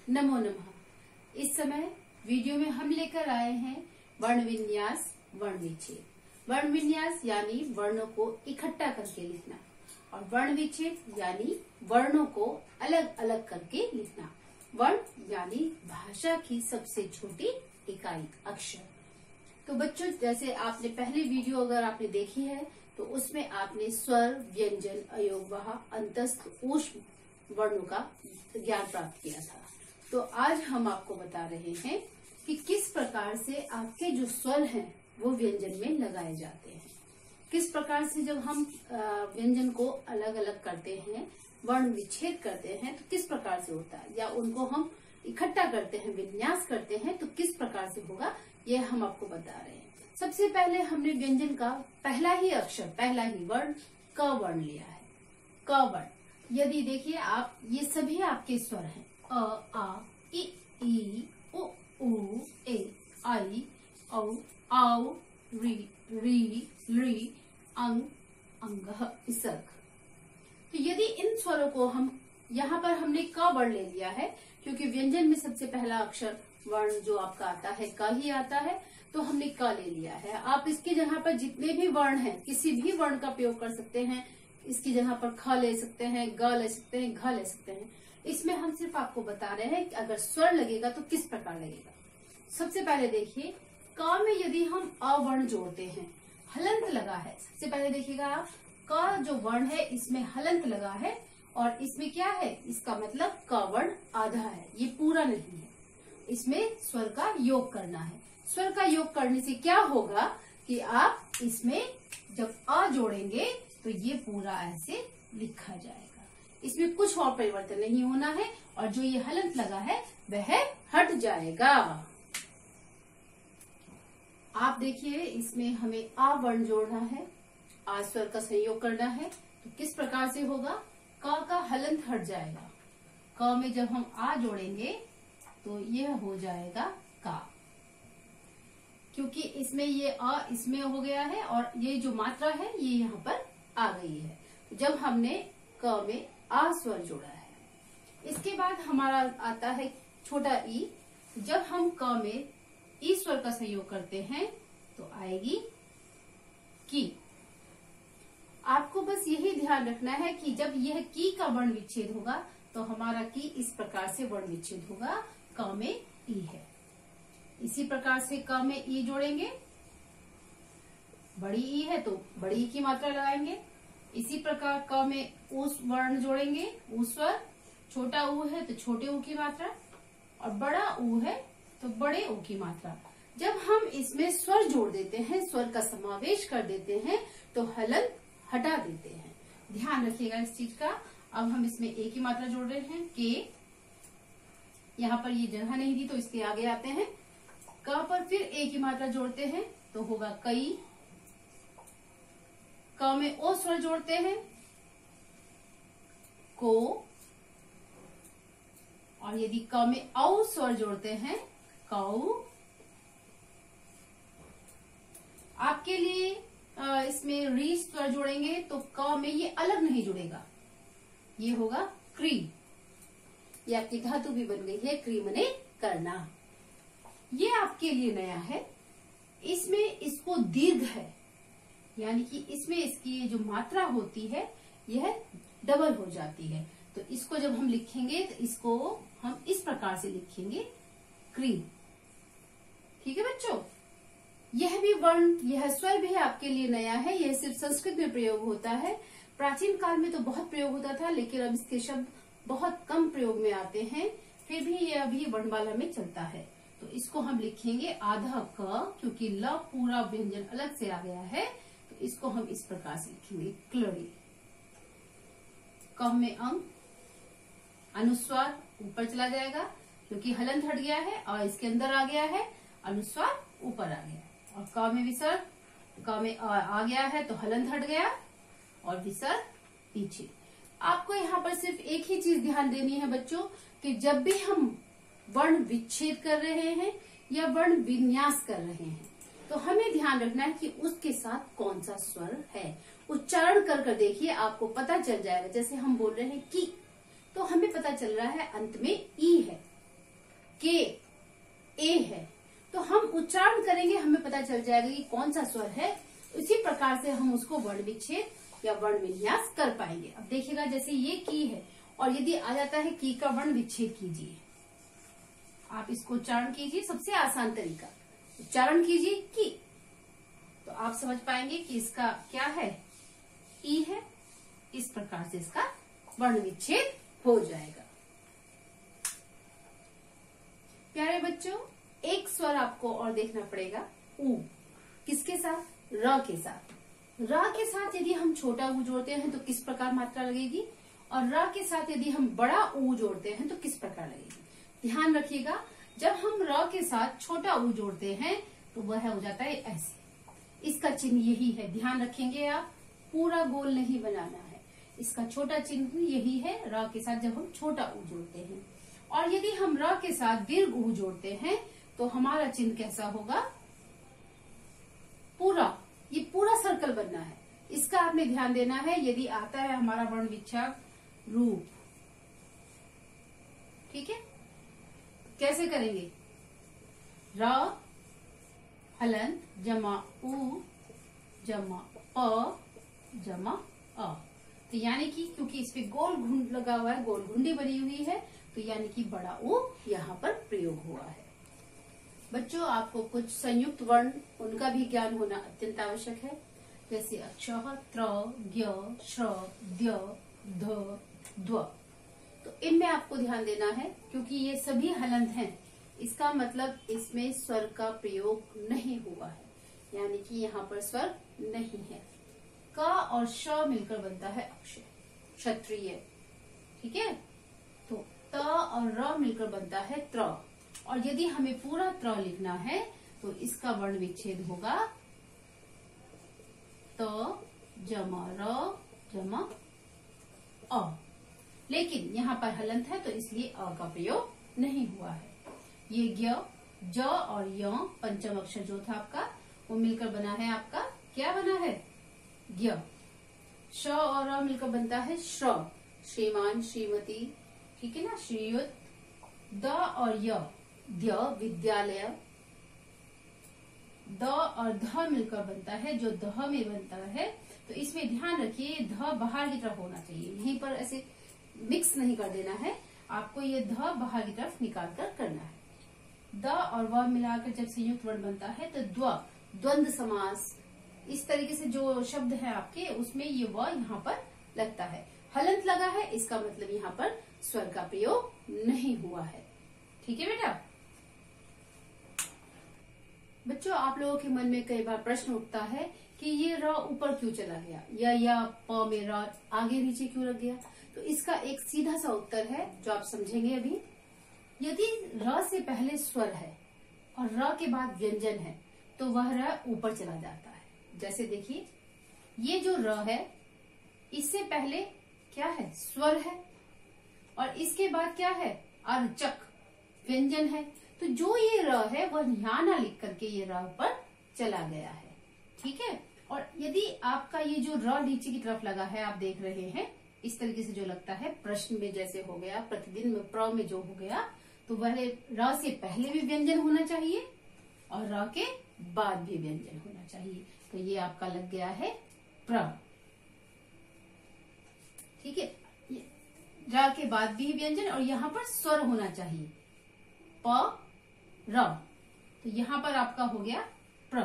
नमो नमः। इस समय वीडियो में हम लेकर आए हैं वर्ण विन्यास, वर्ण विच्छेद। वर्ण विन्यास यानी वर्णों को इकट्ठा करके लिखना और वर्ण विच्छेद यानी वर्णों को अलग अलग करके लिखना। वर्ण यानी भाषा की सबसे छोटी इकाई, अक्षर। तो बच्चों, जैसे आपने पहली वीडियो अगर आपने देखी है तो उसमें आपने स्वर, व्यंजन, अयोगवाह, अंतस्थ, ऊष्म वर्णों का ज्ञान प्राप्त किया था। तो आज हम आपको बता रहे हैं कि किस प्रकार से आपके जो स्वर हैं वो व्यंजन में लगाए जाते हैं। किस प्रकार से जब हम व्यंजन को अलग अलग करते हैं, वर्ण विच्छेद करते हैं, तो किस प्रकार से होता है, या उनको हम इकट्ठा करते हैं, विन्यास करते हैं, तो किस प्रकार से होगा, ये हम आपको बता रहे हैं। सबसे पहले हमने व्यंजन का पहला ही अक्षर, पहला ही वर्ण क वर्ण लिया है। क वर्ण, यदि देखिए आप, ये सभी आपके स्वर हैं। अ, आ, ई, उ, ए, आई, औ, औ, री, ली, अंग, अंगः, विसर्ग। तो यदि इन स्वरों को हम, यहाँ पर हमने क वर्ण ले लिया है क्योंकि व्यंजन में सबसे पहला अक्षर वर्ण जो आपका आता है क ही आता है, तो हमने क ले लिया है। आप इसकी जगह पर जितने भी वर्ण हैं, किसी भी वर्ण का प्रयोग कर सकते हैं। इसकी जगह पर ख ले सकते हैं, ग ले सकते हैं, घ ले सकते हैं। इसमें हम सिर्फ आपको बता रहे हैं कि अगर स्वर लगेगा तो किस प्रकार लगेगा। सबसे पहले देखिए, क में यदि हम अ वर्ण जोड़ते हैं, हलंत लगा है। सबसे पहले देखिएगा आप, क जो वर्ण है इसमें हलंत लगा है और इसमें क्या है, इसका मतलब क वर्ण आधा है, ये पूरा नहीं है। इसमें स्वर का योग करना है। स्वर का योग करने से क्या होगा कि आप इसमें जब अ जोड़ेंगे तो ये पूरा ऐसे लिखा जाएगा। इसमें कुछ और परिवर्तन नहीं होना है और जो ये हलंत लगा है वह हट जाएगा। आप देखिए, इसमें हमें आ वर्ण जोड़ना है, आ स्वर का संयोग करना है, तो किस प्रकार से होगा, क का हलंत हट जाएगा। क में जब हम आ जोड़ेंगे तो यह हो जाएगा का, क्योंकि इसमें ये अ इसमें हो गया है और ये जो मात्रा है ये यहाँ पर आ गई है। जब हमने क में आ स्वर जोड़ा है, इसके बाद हमारा आता है छोटा ई। जब हम क में ई स्वर का संयोग करते हैं तो आएगी की। आपको बस यही ध्यान रखना है कि जब यह की का वर्ण विच्छेद होगा तो हमारा की इस प्रकार से वर्ण विच्छेद होगा, क में ई है। इसी प्रकार से क में ई जोड़ेंगे, बड़ी ई है तो बड़ी ई की मात्रा लगाएंगे। इसी प्रकार क में ऊ वर्ण जोड़ेंगे, ऊ स्वर, छोटा ऊ है तो छोटे ऊ की मात्रा और बड़ा ऊ है तो बड़े ऊ की मात्रा। जब हम इसमें स्वर जोड़ देते हैं, स्वर का समावेश कर देते हैं तो हलंत हटा देते हैं। ध्यान रखिएगा इस चीज का। अब हम इसमें ए की मात्रा जोड़ रहे हैं, के। यहाँ पर ये जगह नहीं दी तो इसके आगे आते हैं। क पर फिर ए की मात्रा जोड़ते हैं तो होगा कई। क में ओ स्वर जोड़ते हैं, को। और यदि क में औ स्वर जोड़ते हैं, कौ। आपके लिए इसमें री स्वर जोड़ेंगे तो क में ये अलग नहीं जुड़ेगा, ये होगा क्री। ये आपकी धातु भी बन गई है, क्री मने करना। ये आपके लिए नया है। इसमें इसको दीर्घ है, यानी कि इसमें इसकी जो मात्रा होती है यह डबल हो जाती है। तो इसको जब हम लिखेंगे तो इसको हम इस प्रकार से लिखेंगे, क्री। ठीक है बच्चों, यह भी वर्ण, यह स्वर भी आपके लिए नया है। यह सिर्फ संस्कृत में प्रयोग होता है। प्राचीन काल में तो बहुत प्रयोग होता था, लेकिन अब इसके शब्द बहुत कम प्रयोग में आते हैं। फिर भी यह अभी वर्णमाला में चलता है। तो इसको हम लिखेंगे आधा क, क्योंकि ल पूरा व्यंजन अलग से आ गया है, तो इसको हम इस प्रकार से लिखेंगे, क्लड़ी। क में अंग, अनुस्वार ऊपर चला जाएगा क्योंकि हलंत हट गया है और इसके अंदर आ गया है, अनुस्वार ऊपर आ गया। और क में विसर्ग, क में आ गया है तो हलंत हट गया और विसर्ग पीछे। आपको यहाँ पर सिर्फ एक ही चीज ध्यान देनी है बच्चों, कि जब भी हम वर्ण विच्छेद कर रहे हैं या वर्ण विन्यास कर रहे हैं तो हमें ध्यान रखना है कि उसके साथ कौन सा स्वर है। उच्चारण कर कर देखिए, आपको पता चल जाएगा। जैसे हम बोल रहे हैं की, तो हमें पता चल रहा है अंत में ई है, के ए है, तो हम उच्चारण करेंगे, हमें पता चल जाएगा कि कौन सा स्वर है। इसी प्रकार से हम उसको वर्ण विच्छेद या वर्ण विन्यास कर पाएंगे। अब देखिएगा, जैसे ये की है और यदि आ जाता है की का वर्ण विच्छेद कीजिए, आप इसको उच्चारण कीजिए, सबसे आसान तरीका उच्चारण कीजिए की, तो आप समझ पाएंगे कि इसका क्या है, ई है। इस प्रकार से इसका वर्ण विच्छेद हो जाएगा। प्यारे बच्चों, एक स्वर आपको और देखना पड़ेगा, ऊ। किसके साथ? र के साथ। र के साथ यदि हम छोटा ऊ जोड़ते हैं तो किस प्रकार मात्रा लगेगी, और र के साथ यदि हम बड़ा ऊ जोड़ते हैं तो किस प्रकार लगेगी। ध्यान रखिएगा, जब हम र के साथ छोटा ऊ जोड़ते हैं तो वह हो जाता है ऐसे, इसका चिन्ह यही है। ध्यान रखेंगे आप, पूरा गोल नहीं बनाना है, इसका छोटा चिन्ह यही है र के साथ जब हम छोटा ऊ जोड़ते हैं। और यदि हम र के साथ दीर्घ ऊ जोड़ते हैं तो हमारा चिन्ह कैसा होगा, पूरा, ये पूरा सर्कल बनना है, इसका आपने ध्यान देना है। यदि आता है हमारा वर्ण विच्छेद रूप, ठीक है, कैसे करेंगे, र हलंत जमा ऊ जमा प जमा अ, तो यानी कि क्योंकि इस पे गोल घुंड लगा हुआ है, गोल घुंडी बनी हुई है, तो यानी कि बड़ा ऊ यहाँ पर प्रयोग हुआ है। बच्चों, आपको कुछ संयुक्त वर्ण उनका भी ज्ञान होना अत्यंत आवश्यक है, जैसे अक्ष, त्र, ज्ञ, श्र, द्य, ध, द्व। तो इनमें आपको ध्यान देना है, क्योंकि ये सभी हलंत हैं, इसका मतलब इसमें स्वर का प्रयोग नहीं हुआ है, यानी कि यहाँ पर स्वर नहीं है। क और श मिलकर बनता है अक्षय, क्षत्रिय, ठीक है। तो त और र मिलकर बनता है त्र, और यदि हमें पूरा त्र लिखना है तो इसका वर्ण विच्छेद होगा त जमा र जमा अ। लेकिन यहाँ पर हलंत है तो इसलिए अ का प्रयोग नहीं हुआ है। ये ज्ञ, ज और य पंचम अक्षर जो था आपका, वो मिलकर बना है आपका, क्या बना है, ज्ञ। श और अ मिलकर बनता है श्र, श्रीमान, श्रीमती, ठीक है ना, श्रीयुत। द और य, द्य, विद्यालय। द और ध मिलकर बनता है, जो दह में बनता है, तो इसमें ध्यान रखिए ध बाहर की तरफ होना चाहिए, यहीं पर ऐसे मिक्स नहीं कर देना है, आपको ये ध बाहर की तरफ निकाल कर करना है। द और व मिलाकर जब संयुक्त वर्ण बनता है तो द्व, द्वंद्व समास, इस तरीके से जो शब्द है आपके, उसमें ये व यहाँ पर लगता है। हलंत लगा है, इसका मतलब यहाँ पर स्वर का प्रयोग नहीं हुआ है, ठीक है बेटा। बच्चों, आप लोगों के मन में कई बार प्रश्न उठता है कि ये र ऊपर क्यों चला गया, या प में र आगे नीचे क्यों लग गया। तो इसका एक सीधा सा उत्तर है जो आप समझेंगे अभी। यदि र से पहले स्वर है और र के बाद व्यंजन है तो वह र ऊपर चला जाता है। जैसे देखिए, ये जो र है, इससे पहले क्या है, स्वर है, और इसके बाद क्या है, अर्चक, व्यंजन है। तो जो ये र है वह यहाँ ना लिख करके ये र पर चला गया है, ठीक है। और यदि आपका ये जो र नीचे की तरफ लगा है, आप देख रहे हैं इस तरीके से जो लगता है, प्रश्न में जैसे हो गया, प्रतिदिन में प्र में जो हो गया, तो वह र से पहले भी व्यंजन होना चाहिए और र के बाद भी व्यंजन होना चाहिए। तो ये आपका लग गया है प्र, ठीक है। र के बाद भी व्यंजन, और यहाँ पर स्वर होना चाहिए, प र, तो यहाँ पर आपका हो गया प्र।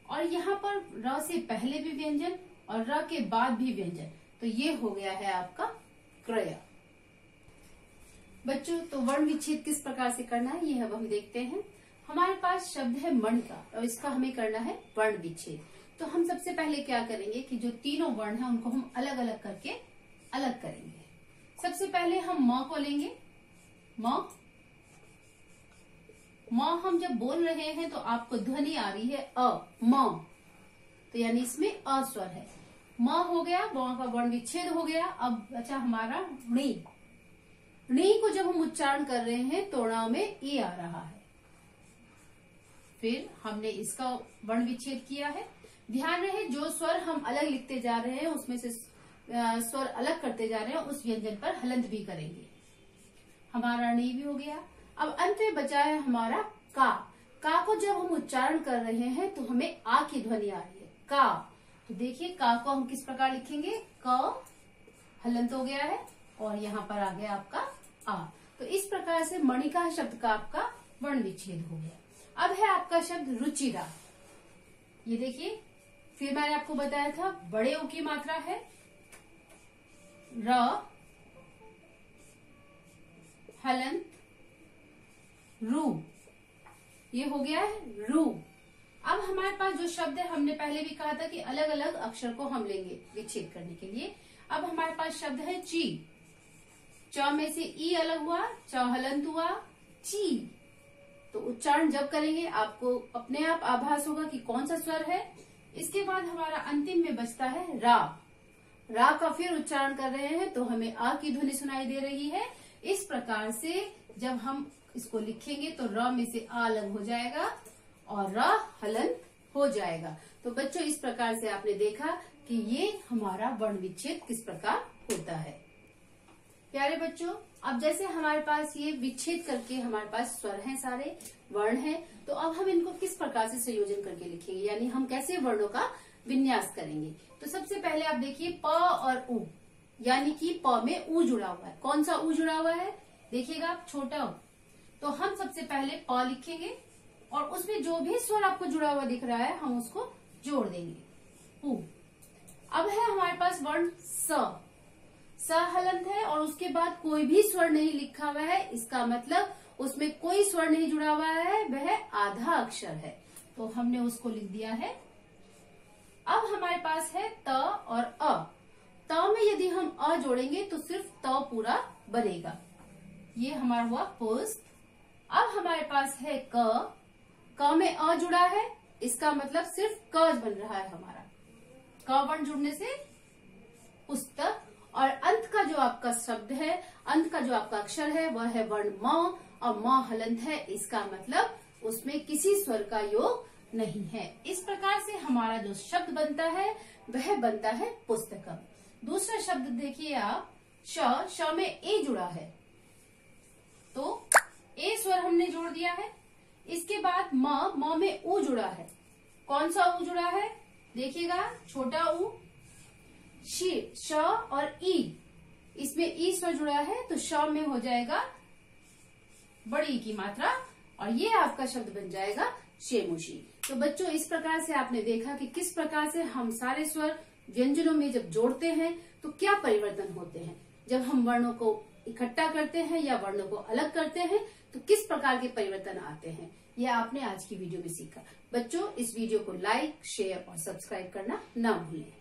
और यहाँ पर र से पहले भी व्यंजन और र के बाद भी व्यंजन, तो ये हो गया है आपका क्रय। बच्चों, तो वर्ण विच्छेद किस प्रकार से करना है ये अब हम देखते हैं। हमारे पास शब्द है मण का, और इसका हमें करना है वर्ण विच्छेद। तो हम सबसे पहले क्या करेंगे कि जो तीनों वर्ण हैं उनको हम अलग अलग करके अलग करेंगे। सबसे पहले हम म को लेंगे, म हम जब बोल रहे हैं तो आपको ध्वनि आ रही है अ, म, तो यानी इसमें अ स्वर है। म हो गया, म का वर्ण विच्छेद हो गया। अब बचा हमारा णी। णी को जब हम उच्चारण कर रहे हैं तो ण में ए आ रहा है, फिर हमने इसका वर्ण विच्छेद किया है। ध्यान रहे, जो स्वर हम अलग लिखते जा रहे हैं उसमें से स्वर अलग करते जा रहे हैं, उस व्यंजन पर हलंत भी करेंगे। हमारा णी भी हो गया। अब अंत में बचा है हमारा का। का को जब हम उच्चारण कर रहे हैं तो हमें आ की ध्वनि आ रही है, का। तो देखिए का को हम किस प्रकार लिखेंगे, क हलंत हो गया है और यहाँ पर आ गया आपका आ। तो इस प्रकार से मणिका शब्द का आपका वर्ण विच्छेद हो गया। अब है आपका शब्द रुचिरा। ये देखिए, फिर मैंने आपको बताया था बड़े ओ की मात्रा है र, हलंत रू, ये हो गया है रू। अब हमारे पास जो शब्द है, हमने पहले भी कहा था कि अलग अलग अक्षर को हम लेंगे विच्छेद करने के लिए। अब हमारे पास शब्द है ची। च में से ई अलग हुआ, च हलंत हुआ, ची। तो उच्चारण जब करेंगे आपको अपने आप आभास होगा कि कौन सा स्वर है। इसके बाद हमारा अंतिम में बचता है रा। रा का फिर उच्चारण कर रहे हैं तो हमें आ की ध्वनि सुनाई दे रही है। इस प्रकार से जब हम इसको लिखेंगे तो र में से आ अलग हो जाएगा और र हलंत हो जाएगा। तो बच्चों इस प्रकार से आपने देखा कि ये हमारा वर्ण विच्छेद किस प्रकार होता है। प्यारे बच्चों, अब जैसे हमारे पास ये विच्छेद करके हमारे पास स्वर हैं, सारे वर्ण हैं, तो अब हम इनको किस प्रकार से संयोजन करके लिखेंगे, यानी हम कैसे वर्णों का विन्यास करेंगे। तो सबसे पहले आप देखिए प और उ, यानी कि प में उ जुड़ा हुआ है। कौन सा उ जुड़ा हुआ है, देखिएगा आप, छोटा उ। तो हम सबसे पहले प लिखेंगे और उसमें जो भी स्वर आपको जुड़ा हुआ दिख रहा है हम उसको जोड़ देंगे, उ। अब है हमारे पास वर्ण स। स हलंत है और उसके बाद कोई भी स्वर नहीं लिखा हुआ है, इसका मतलब उसमें कोई स्वर नहीं जुड़ा हुआ है, वह आधा अक्षर है, तो हमने उसको लिख दिया है। अब हमारे पास है त और अ। त में यदि हम अ जोड़ेंगे तो सिर्फ त पूरा बनेगा, ये हमारा हुआ पुस्त। अब हमारे पास है क। क में अ जुड़ा है, इसका मतलब सिर्फ क बन रहा है हमारा। क वर्ण जुड़ने से पुस्तक। और अंत का जो आपका शब्द है, अंत का जो आपका अक्षर है वह है वर्ण म, और म हलंत है, इसका मतलब उसमें किसी स्वर का योग नहीं है। इस प्रकार से हमारा जो शब्द बनता है वह बनता है पुस्तकम। दूसरा शब्द देखिए आप, श। श में ए जुड़ा है, तो ए स्वर हमने जोड़ दिया है। इसके बाद म में उ जुड़ा है। कौन सा उ जुड़ा है, देखिएगा, छोटा उ। श और ई, इसमें ई स्वर जुड़ा है तो श में हो जाएगा बड़ी की मात्रा और ये आपका शब्द बन जाएगा शेमुशी। तो बच्चों इस प्रकार से आपने देखा कि किस प्रकार से हम सारे स्वर व्यंजनों में जब जोड़ते हैं तो क्या परिवर्तन होते हैं। जब हम वर्णों को इकट्ठा करते हैं या वर्णों को अलग करते हैं तो किस प्रकार के परिवर्तन आते हैं, यह आपने आज की वीडियो में सीखा। बच्चों इस वीडियो को लाइक, शेयर और सब्सक्राइब करना ना भूलें।